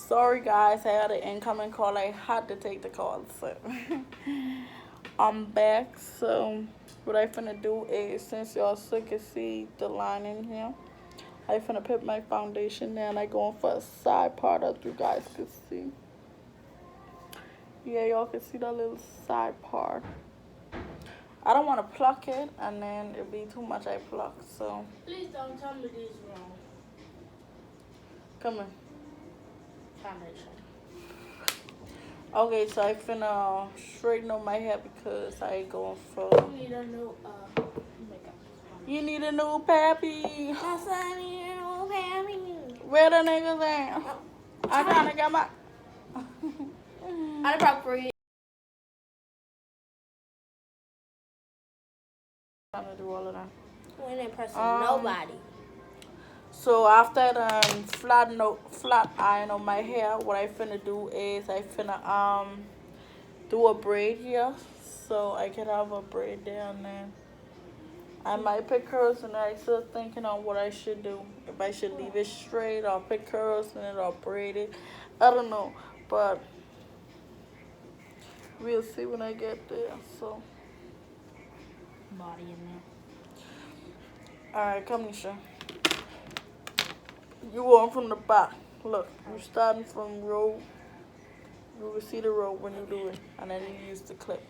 Sorry guys, I had an incoming call. I had to take the call, so I'm back. So what I finna do is, since y'all still can see the line in here, I finna put my foundation there and I going for a side part as you guys can see. Yeah, y'all can see that little side part. I don't want to pluck it and then it'll be too much I pluck, so. Please don't tell me this wrong. Come in. Foundation. Okay, so I finna straighten up my hair because I ain't going for. You need a new makeup. You need a new pappy. Yes, I need a new pappy. Where the niggas at? I'm trying to get my. Inappropriate. Trying to do all of that. We ain't impressing nobody. So after I done flat iron on my hair, what I finna do is I finna do a braid here, so I can have a braid there and then I might pick curls and I still thinking on what I should do. If I should leave it straight or pick curls and then I'll braid it. I don't know, but we'll see when I get there. So Body in there. alright, come Nisha. You going from the back. Look, you starting from row. You will see the row when you do it, and then you use the clip.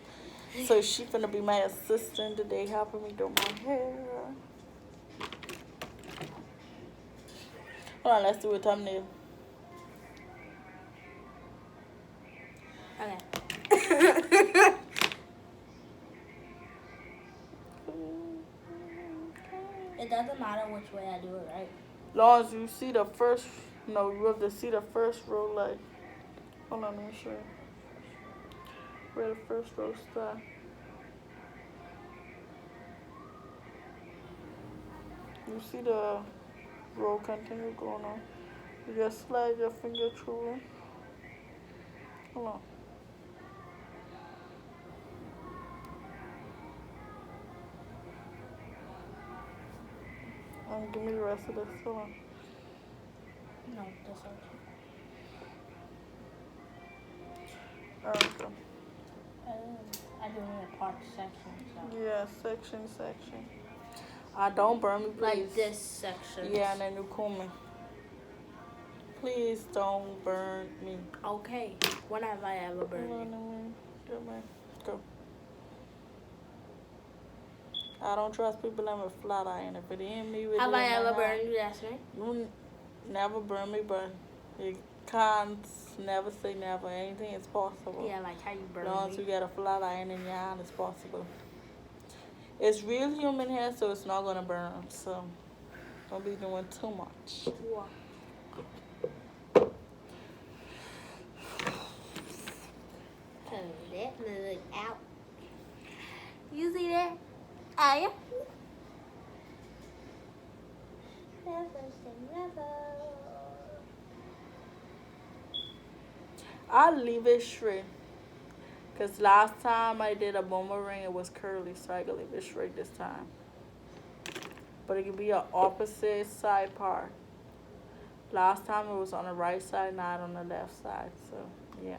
So she finna be my assistant today, helping me do my hair. Hold on, let's do a thumbnail. Okay. It doesn't matter which way I do it, right? Long as you see the first, no, you have to see the first row, like, hold on, let me show you. Where the first row starts. You see the row continue going on. You just slide your finger through it. Hold on. And give me the rest of this. Hold on. No, this one. Okay. I do it in part section. So. Yeah, section. Don't burn me, please. Like this section. Yeah, and then you comb me. Please don't burn me. Okay. When have I ever burned you? Go. I don't trust people that with flat iron. If it ain't me with Have it I in my ever hand, burned you? That's me. you never burn me, but you can't never say never. Anything is possible. Yeah, like how you burn As long as me. you get a flat iron in your hand, it's possible. It's real human hair, so it's not gonna burn. So don't be doing too much. What? That look out. You see that? Oh, yeah. Never say never. I'll leave it straight. Because last time I did a boomerang, it was curly, so I can leave it straight this time. But it could be an opposite side part. Last time it was on the right side, not on the left side, so yeah.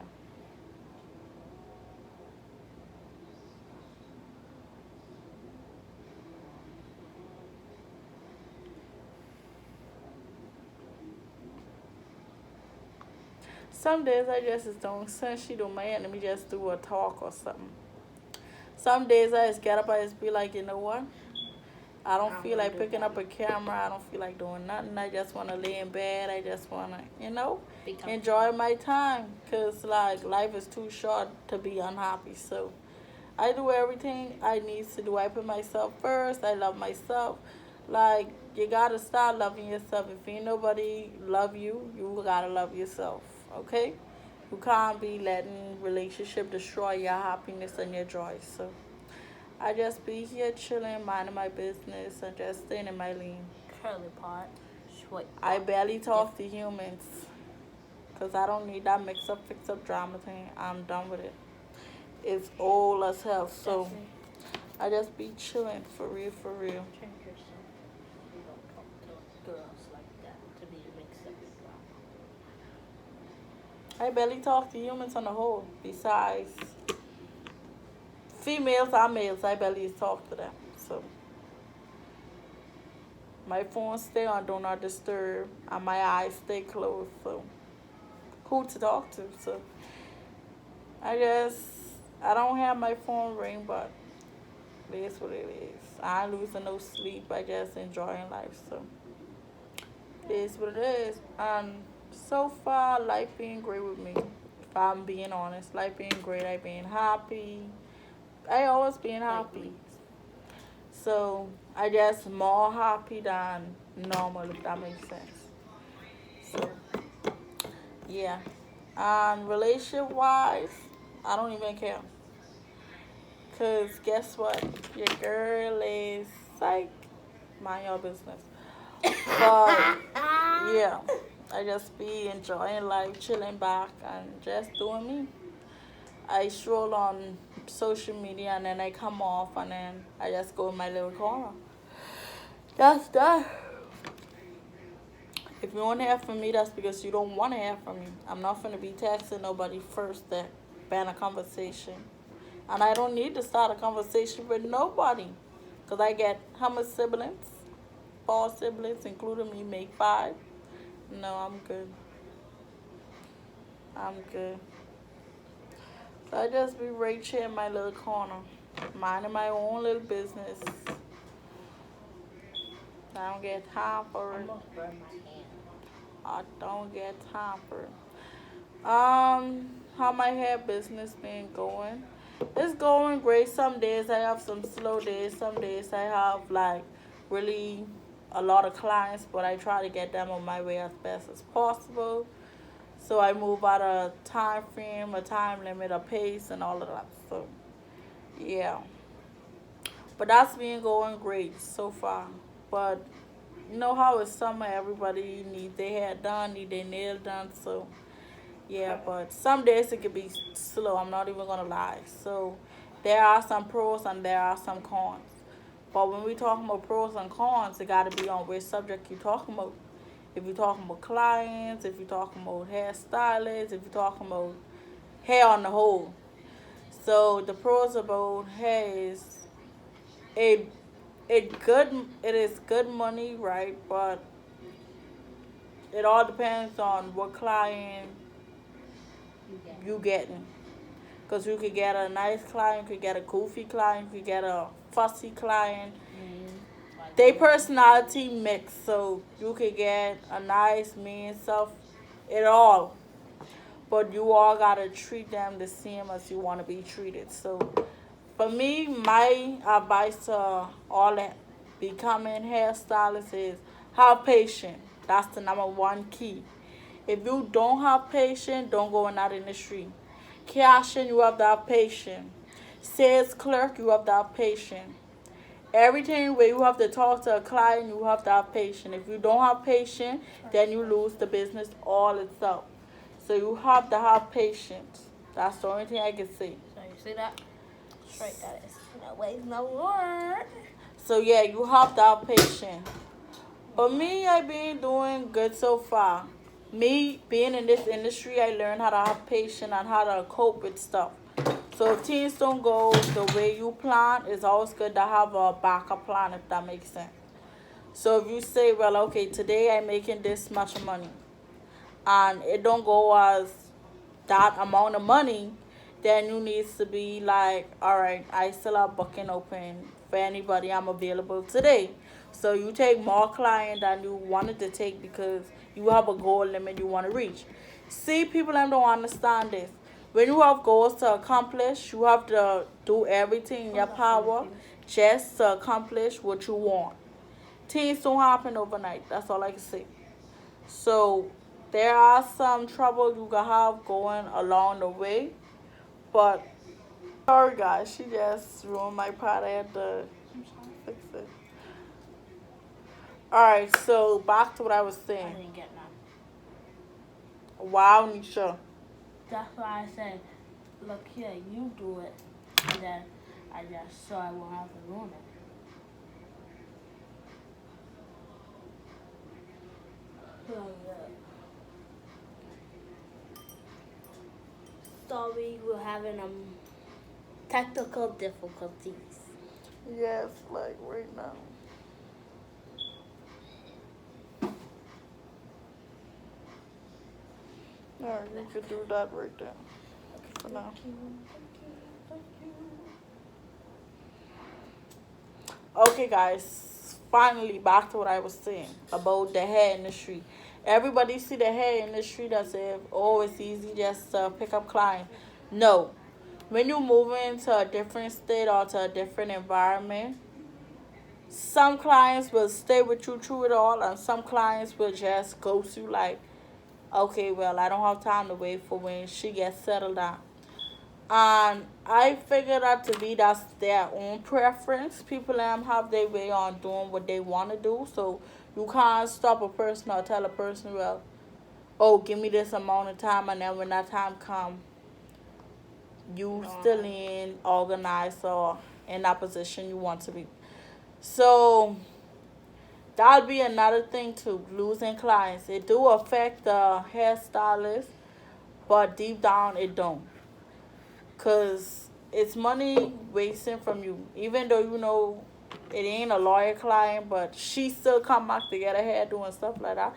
Some days I just don't, since she do my hair, let me just do a talk or something. Some days I just get up, I just be like, you know what? I don't feel like picking up a camera. I don't feel like doing nothing. I just want to lay in bed. I just want to, enjoy my time. Because, like, life is too short to be unhappy. So I do everything I need to do. I put myself first. I love myself. Like, you got to start loving yourself. If ain't nobody love you, you got to love yourself. Okay? You can't be letting relationship destroy your happiness and your joy. So I just be here chilling, minding my business, and just staying in my lane. Curly part. Short part. I barely talk to humans. Because I don't need that mix-up, fix-up drama thing. I'm done with it. It's old as hell. So I just be chilling, for real, for real. Change yourself. You don't talk to girls like that to be mixed up with drama. I barely talk to humans on the whole. Besides females or males, I barely talk to them. So my phone stay on do not disturb and my eyes stay closed. So who to talk to? So I guess I don't have my phone ring, but it is what it is. I ain't losing no sleep. I just enjoying life. So it is what it is. And so far, life being great with me. If I'm being honest, life being great. I being happy. I always being happy. So I just more happy than normal, if that makes sense. So yeah. And relationship wise, I don't even care. Cause guess what? Your girl is psych. Mind your business. But yeah, I just be enjoying life, chilling back, and just doing me. I stroll on social media and then I come off and then I just go in my little corner. That's that. If you don't hear from me, that's because you don't want to hear from me. I'm not going to be texting nobody first that ban a conversation. And I don't need to start a conversation with nobody. Because I get how much siblings? 4 siblings, including me, make 5. No, I'm good. I'm good. So I just be right here in my little corner, minding my own little business. I don't get time for it. I don't get time for it. How my hair business been going? It's going great. Some days I have some slow days. Some days I have like really a lot of clients, but I try to get them on my way as best as possible. So I move out a time frame, a time limit, a pace, and all of that. So yeah, but that's been going great so far. But you know how it's summer, everybody need their hair done, need their nail done. So yeah, but some days it could be slow. I'm not even gonna lie. So there are some pros and there are some cons. But when we talking about pros and cons, it gotta be on which subject you talking about. If you're talking about clients, if you're talking about hairstylists, if you're talking about hair on the whole. So the pros about hair is it it is good money, right? But it all depends on what client you getting. Because you could get a nice client, you could get a goofy client, you could get a fussy client. They personality mix, so you could get a nice, mean self, it all. But you all gotta treat them the same as you want to be treated. So for me, my advice to all that becoming hairstylists is have patience. That's the number one key. If you don't have patience, don't go in that industry. Cashier, you have to have patience. Sales clerk, you have to have patience. Everything where you have to talk to a client, you have to have patience. If you don't have patience, then you lose the business all itself. So you have to have patience. That's the only thing I can say. So you see that? Straight that is. No ways, no word. So yeah, you have to have patience. But me, I been doing good so far. Me being in this industry, I learned how to have patience and how to cope with stuff. So if things don't go the way you plan, it's always good to have a backup plan if that makes sense. So if you say, well, okay, today I'm making this much money, and it don't go as that amount of money, then you need to be like, all right, I still have booking open for anybody. I'm available today. So you take more client than you wanted to take because you have a goal limit you want to reach. See, people them don't understand this. When you have goals to accomplish, you have to do everything in your power just to accomplish what you want. Things don't happen overnight. That's all I can say. So there are some trouble you can have going along the way, but sorry guys, she just ruined my pot. I had to fix it. All right, so back to what I was I saying. didn't get none. Wow, Nisha. That's why I said, look here, you do it. And then I just so I won't have to ruin it. Oh, yeah. story, we're having technical difficulties. Yes, like right now. Alright, you could do that right there for now. Okay, guys, finally back to what I was saying about the hair industry. Everybody see the hair industry that say, oh, it's easy just to pick up clients. No. When you move into a different state or to a different environment, some clients will stay with you through it all, and some clients will just go through like, okay, well, I don't have time to wait for when she gets settled down. And I figured out to be that's their own preference. People have their way on doing what they want to do. So you can't stop a person or tell a person, well, oh, give me this amount of time, and then when that time comes, you still ain't organized or in that position you want to be. So that'll be another thing too, losing clients. It do affect the hairstylist, but deep down it don't. Cause it's money wasting from you. Even though you know it ain't a lawyer client, but she still come back to get her hair doing stuff like that.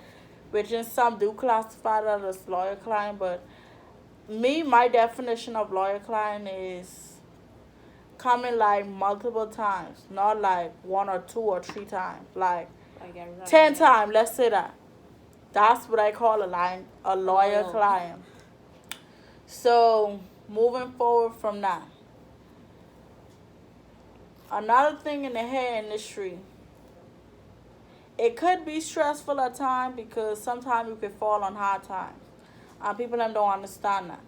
Which in some do classify that as lawyer client, but me, my definition of lawyer client is coming like multiple times, not like one or two or three times, like 10 times. Let's say that. That's what I call a lawyer client. So moving forward from that, another thing in the hair industry, it could be stressful at times because sometimes you could fall on hard times, and people them don't understand that.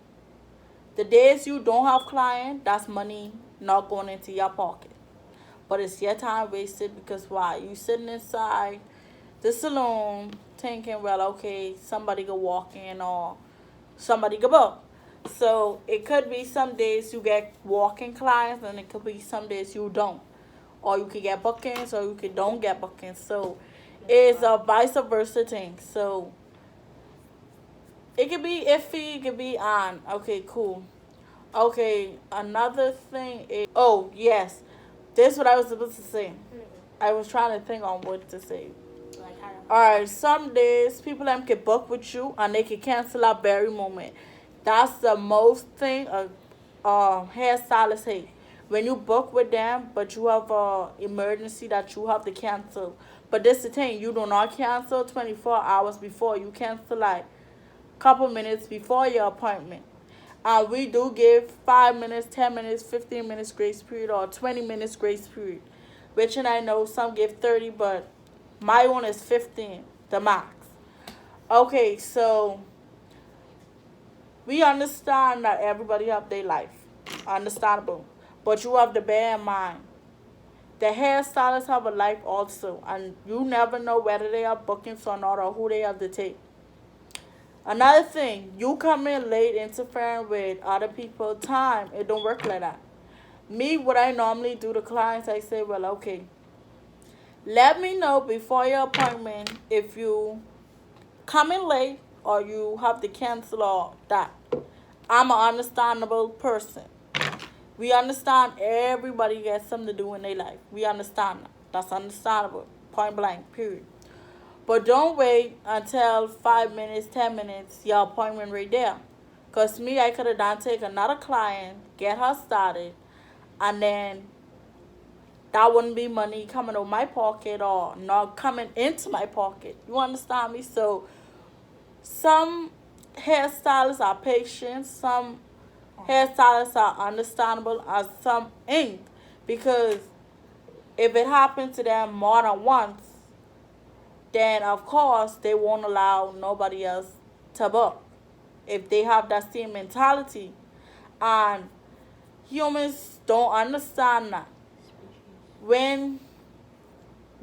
The days you don't have client, that's money not going into your pocket. But it's your time wasted because why? You sitting inside the saloon thinking, well, okay, somebody could walk in or somebody could book. So it could be some days you get walking clients and it could be some days you don't. Or you could get bookings or you could don't get bookings. So it's a vice versa thing. So it could be iffy, it could be on. Okay, cool. Okay, another thing is, oh yes, this is what I was supposed to say. I was trying to think on what to say. Alright, some days people them can book with you and they can cancel at very moment. That's the most thing a hairstylist hate. When you book with them, but you have a emergency that you have to cancel. But this is the thing, you do not cancel 24 hours before. You cancel like couple minutes before your appointment. And we do give 5 minutes, 10 minutes, 15 minutes grace period or 20 minutes grace period. Which and I know some give 30, but my one is 15, the max. Okay, so we understand that everybody have their life. Understandable. But you have to bear in mind, the hairstylists have a life also. And you never know whether they are bookings or not or who they have to take. Another thing, you come in late interfering with other people's time. It don't work like that. Me, what I normally do to clients, I say, well, okay, let me know before your appointment if you come in late or you have to cancel or that. I'm an understandable person. We understand everybody gets something to do in their life. We understand that. That's understandable. Point blank, period. But don't wait until 5 minutes, 10 minutes, your appointment right there. Because me, I could have done take another client, get her started, and then that wouldn't be money coming out of my pocket or not coming into my pocket. You understand me? So some hairstylists are patient, some hairstylists are understandable, and some ain't. Because if it happened to them more than once, then of course they won't allow nobody else to book if they have that same mentality. And humans don't understand that. When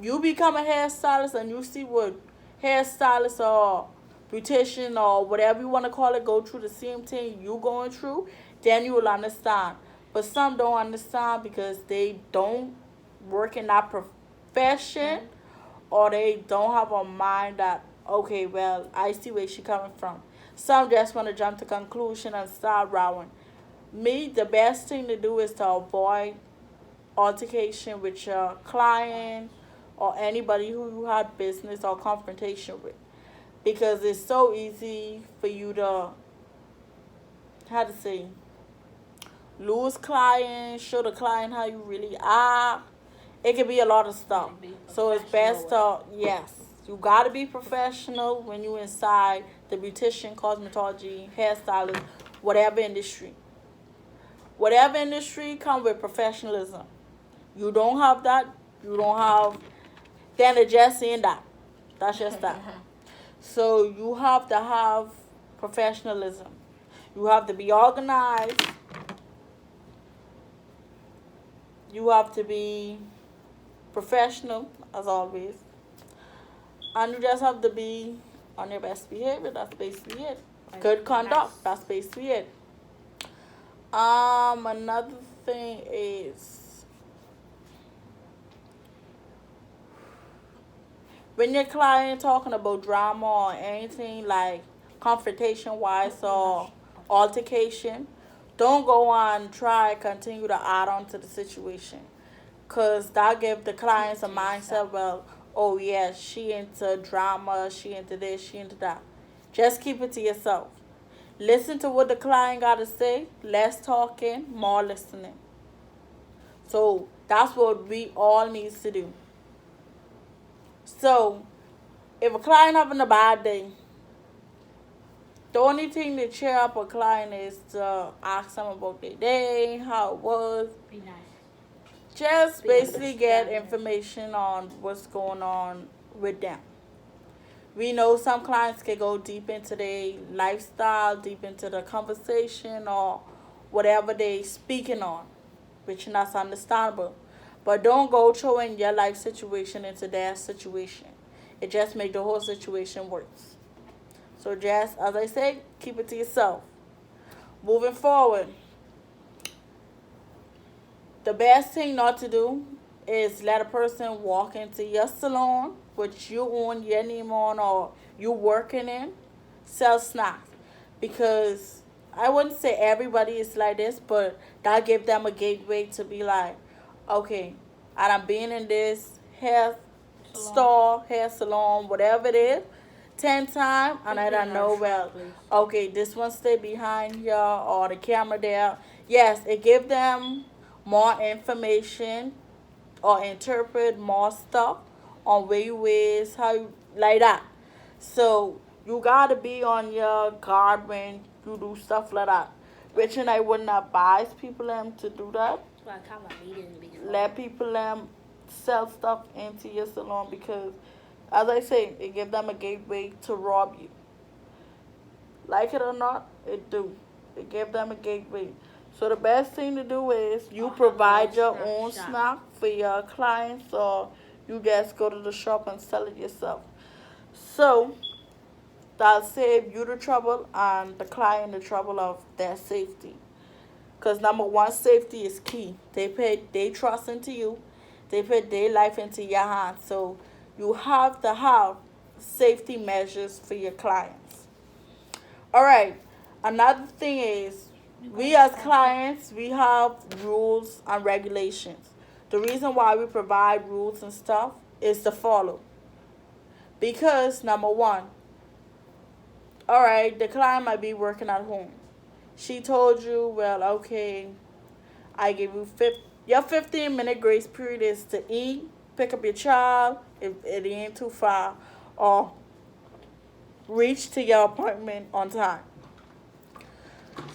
you become a hairstylist and you see what hairstylists or beautician or whatever you want to call it go through the same thing you going through, then you will understand. But some don't understand because they don't work in that profession or they don't have a mind that, okay, well, I see where she coming from. Some just want to jump to conclusion and start rowing. Me, the best thing to do is to avoid altercation with your client or anybody who you had business or confrontation with, because it's so easy for you to, how to say, lose clients, show the client how you really are. It could be a lot of stuff. So it's best to, yes, you gotta be professional when you inside the beautician, cosmetology, hairstylist, whatever industry. Whatever industry come with professionalism. You don't have that, you don't have, then it's just in that. That's just that. So you have to have professionalism. You have to be organized. You have to be professional, as always. And you just have to be on your best behavior. That's basically it. Good conduct. That's basically it. Another thing is when your client talking about drama or anything like confrontation wise or altercation, don't go on try continue to add on to the situation, because that give the clients a mindset, well, oh yeah, she into drama, she into this, she into that. Just keep it to yourself. Listen to what the client got to say. Less talking, more listening. So that's what we all needs to do. So if a client having a bad day, the only thing to cheer up a client is to ask them about their day, how it was. Be nice. Just basically get information on what's going on with them. We know some clients can go deep into their lifestyle, deep into the conversation or whatever they speaking on, which that's understandable. But don't go throwing your life situation into their situation. It just make the whole situation worse. So just as I say, keep it to yourself. Moving forward, the best thing not to do is let a person walk into your salon, which you own your name on or you working in, sell snacks. Because I wouldn't say everybody is like this, but that give them a gateway to be like, okay, and I'm being in this hair store, hair salon, whatever it is, 10 times, and I don't know, well, okay, this one stay behind here or the camera there. Yes, it give them more information or interpret more stuff on where you is, how you, like that. So you gotta be on your guard when you do stuff like that. Which and I wouldn't advise people to do that. Let people sell stuff into your salon, because as I say, it give them a gateway to rob you. Like it or not, it do. It give them a gateway. So the best thing to do is you provide your own snack for your clients, or you guys go to the shop and sell it yourself. So that'll save you the trouble and the client the trouble of their safety. Because number one, safety is key. They put their trust into you. They put their life into your hands. So you have to have safety measures for your clients. All right. Another thing is, we as clients, we have rules and regulations. The reason why we provide rules and stuff is to follow. Because number one, all right, the client might be working at home. She told you, well, okay, I give you your 15-minute grace period is to eat, pick up your child if it ain't too far, or reach to your appointment on time.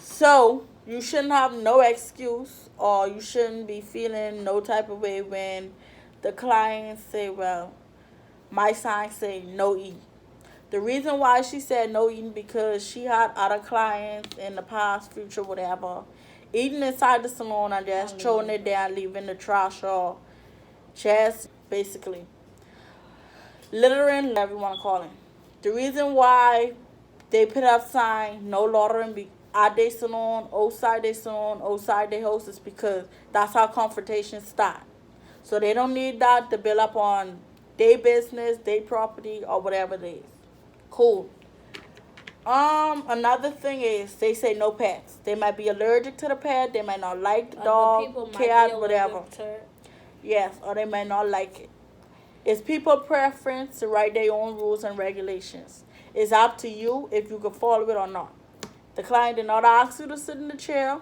So you shouldn't have no excuse, or you shouldn't be feeling no type of way when the clients say, well, my sign say no eating. The reason why she said no eating, because she had other clients in the past, future, whatever, eating inside the salon and just throwing it down, leaving the trash, or just basically littering, whatever you want to call it. The reason why they put up sign no loitering at their salon, outside their house, is because that's how confrontations start. So they don't need that to build up on their business, their property, or whatever it is. Cool. Another thing is they say no pets. They might be allergic to the pet. They might not like the Other dog, people might be cat, whatever. allergic to it. Yes, or they might not like it. It's people preference to write their own rules and regulations. It's up to you if you can follow it or not. The client did not ask you to sit in the chair.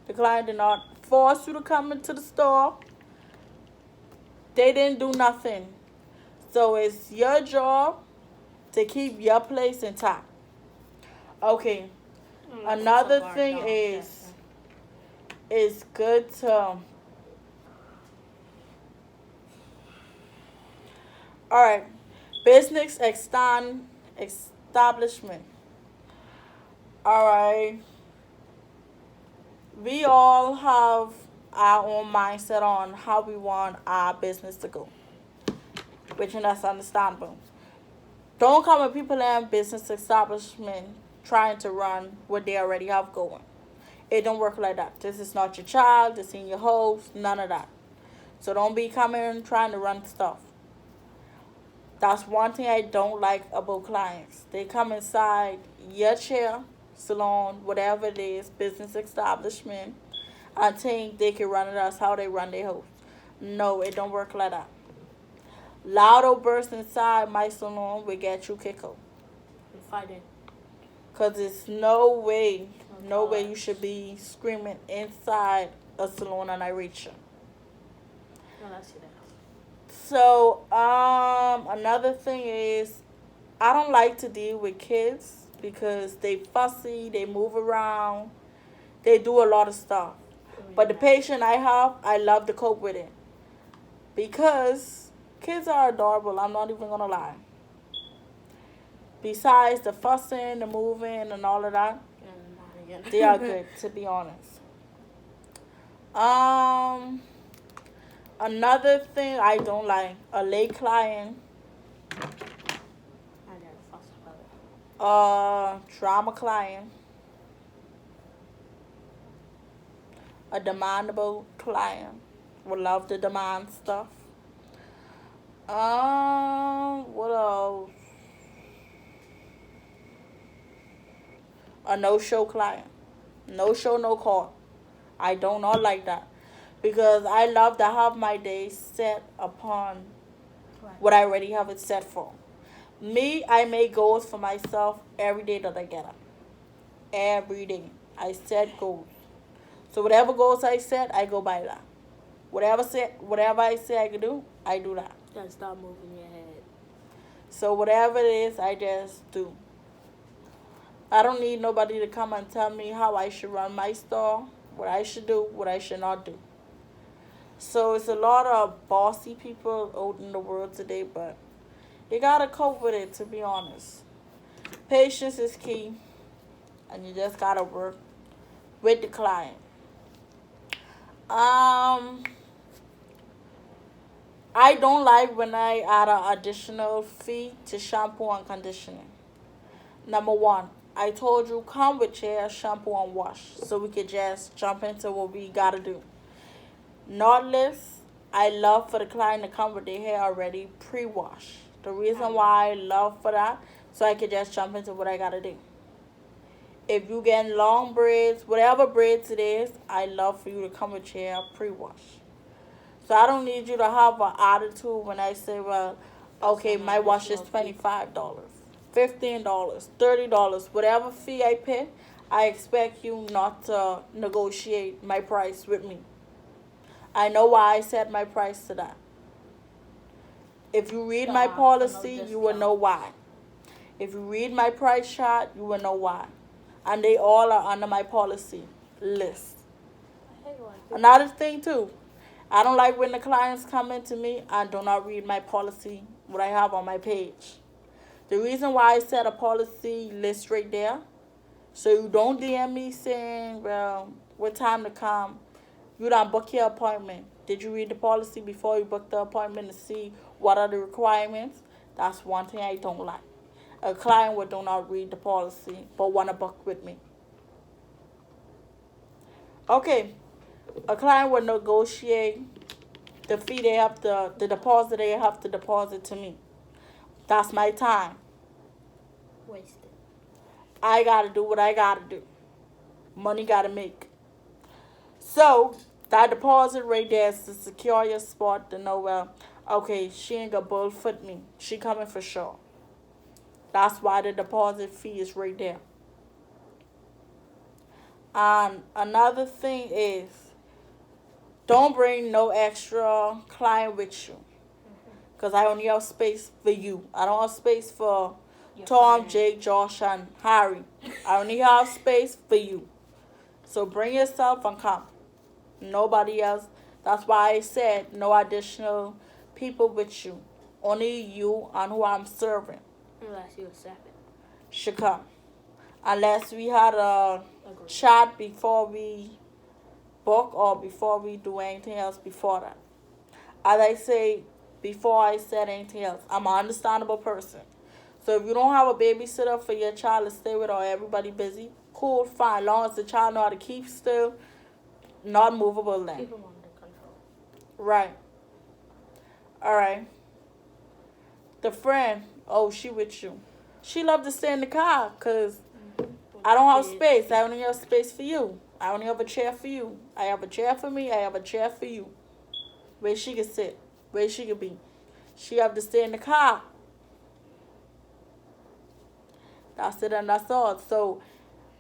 The client did not force you to come into the store. They didn't do nothing. So it's your job to keep your place intact. Okay. Another thing is it's good to all right. Business establishment. All right. We all have our own mindset on how we want our business to go, which is that's understandable. Don't come with people in business establishment trying to run what they already have going. It don't work like that. This is not your child. This ain't your host. None of that. So don't be coming trying to run stuff. That's one thing I don't like about clients. They come inside your chair, salon, whatever it is, business establishment, and think they can run it as how they run their house. No, it don't work like that. Loud outbursts inside my salon will get you kicked out. Fighting. Cause it's no way you should be screaming inside a salon and I reach you. No, I see that. So, another thing is I don't like to deal with kids because they fussy, they move around, they do a lot of stuff. But the patient I have, I love to cope with it. Because kids are adorable, I'm not even gonna lie. Besides the fussing, the moving and all of that, they are good to be honest. Um Another thing I don't like, a late client, I got a fuss about it. trauma client, a demandable client, would love to demand stuff. What else? A no-show client, no show, no call. I do not like that because I love to have my day set upon what I already have it set for. Me, I make goals for myself every day that I get up. Every day, I set goals. So whatever goals I set, I go by that. Whatever I say I can do, I do that. Just stop moving your head. So whatever it is, I just do. I don't need nobody to come and tell me how I should run my store, what I should do, what I should not do. So it's a lot of bossy people out in the world today, but you gotta cope with it, to be honest. Patience is key, and you just gotta work with the client. Um, I don't like when I add an additional fee to shampoo and conditioning. Number one, I told you come with your shampoo and wash, so we could just jump into what we gotta do. Not less, I love for the client to come with their hair already pre-wash. The reason why I love for that, so I could just jump into what I gotta do. If you getting long braids, whatever braids it is, I love for you to come with your hair pre-wash. So I don't need you to have an attitude when I say, well, okay, my wash is $25, $15, $30, whatever fee I pay, I expect you not to negotiate my price with me. I know why I set my price to that. If you read my policy, you will know why. If you read my price chart, you will know why. And they all are under my policy list. Another thing too, I don't like when the clients come into me and do not read my policy, what I have on my page. The reason why I set a policy list right there, so you don't DM me saying, well, what time to come? You don't book your appointment. Did you read the policy before you book the appointment to see what are the requirements? That's one thing I don't like. A client would do not read the policy but want to book with me. Okay, a client would negotiate the fee the deposit they have to deposit to me. That's my time. Wasted. I gotta do what I gotta do. Money gotta make. So that deposit right there is to secure your spot to know, well, okay, she ain't gonna bullfoot me. She coming for sure. That's why the deposit fee is right there. And another thing is, don't bring no extra client with you. Because I only have space for you. I don't have space for Tom, Jake, Josh, and Harry. I only have space for you. So bring yourself and come. Nobody else. That's why I said no additional people with you. Only you and who I'm serving Unless you accept it. should come. Unless we had a chat before we book or before we do anything else before that. As I say, before I said anything else, I'm an understandable person. So if you don't have a babysitter for your child to stay with or everybody busy, cool, fine. As long as the child know how to keep still, not movable then. Keep them under control. Right. Alright. The friend, oh, she with you. She love to stay in the car because I don't have space. I only have space for you. I only have a chair for you. I have a chair for me. I have a chair for you. Where she can sit. Where she can be. She have to stay in the car. That's it and that's all. So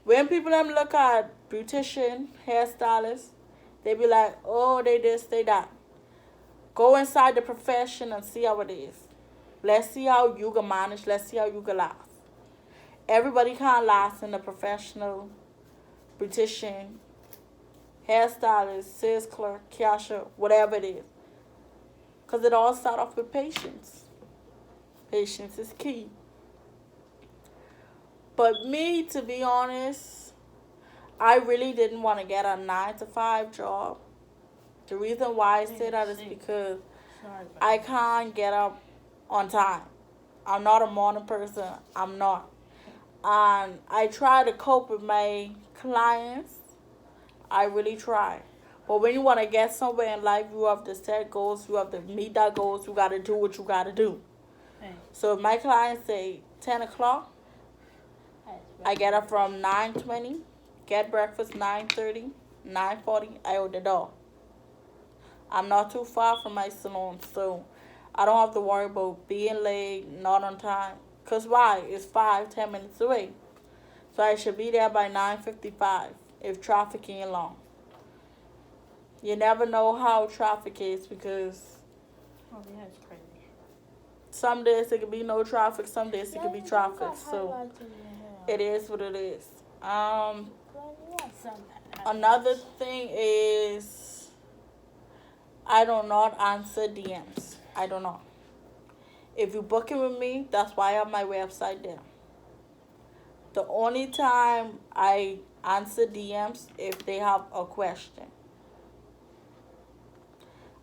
when people them look at beautician, hairstylist, they be like, oh, they this, they that. Go inside the profession and see how it is. Let's see how you can manage. Let's see how you can last. Everybody can't last in the professional beautician, hairstylist, sales clerk, cashier, whatever it is. Because it all starts off with patience. Patience is key. But me, to be honest, I really didn't want to get a 9-to-5 job. The reason why I say that is because I can't get up on time. I'm not a morning person. I'm not. And I try to cope with my clients. I really try. But when you want to get somewhere in life, you have to set goals. You have to meet that goals. You got to do what you got to do. Hey. So if my clients say 10 o'clock, I get up from 9:20, get breakfast 9:30, 9:40, I owe the door. I'm not too far from my salon, so I don't have to worry about being late, not on time. Because why? It's 5-10 minutes away. So I should be there by 9:55 if traffic ain't long. You never know how traffic is because Oh, yeah, it's crazy. some days it could be no traffic, some days it could be traffic. So it is what it is. Another thing is I do not answer DMs. I don't know. If you book it with me, that's why I have my website there. The only time I answer DMs if they have a question.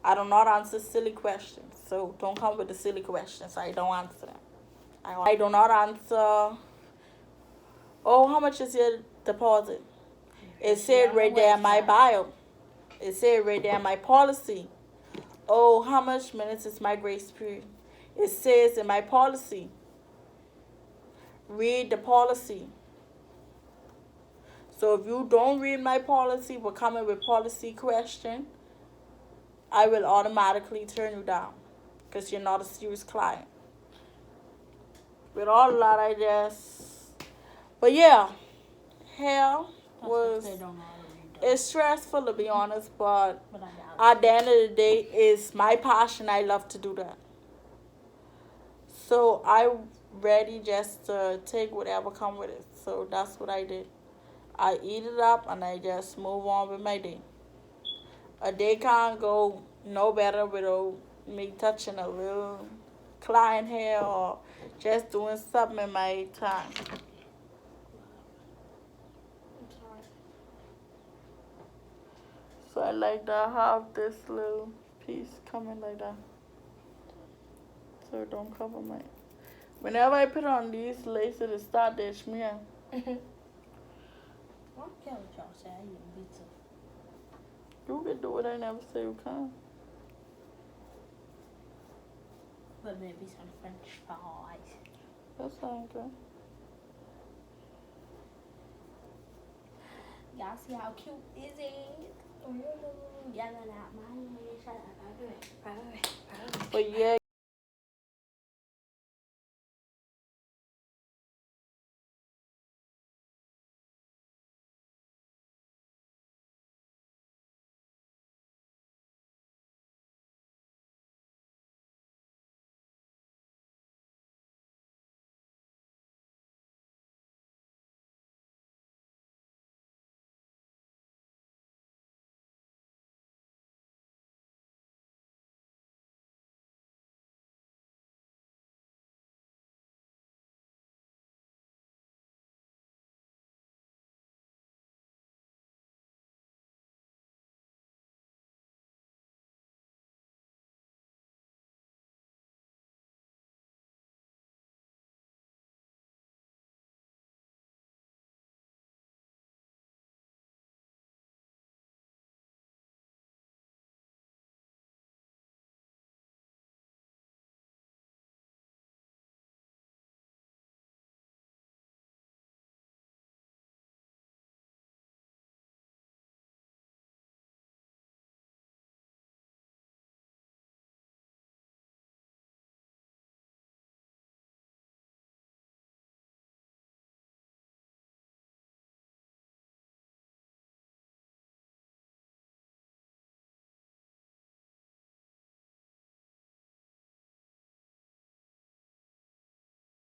I do not answer silly questions, so don't come with the silly questions. I don't answer them. I do not answer, oh, how much is your deposit? It said right there in my bio. It said right there in my policy. Oh, how much minutes is my grace period? It says in my policy. Read the policy. So if you don't read my policy, we're coming with policy question, I will automatically turn you down because you're not a serious client. With all of that, I just, but yeah, hair was, it's stressful to be honest, but at the end of the day, it's my passion. I love to do that. So I'm ready just to take whatever come with it. So that's what I did. I eat it up and I just move on with my day. A day can't go no better without me touching a little client hair or just doing something in my time. So I like that. I have this little piece coming like that. So it don't cover my... Whenever I put on these laces, it start to itch me out. I don't care what y'all say. I eat pizza. You can do it. I never say you can't. But maybe some French fries. That sounds good. Y'all see how cute is it? Yelling out my name. Shut up. But yeah.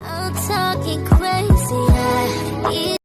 I'm talking crazy.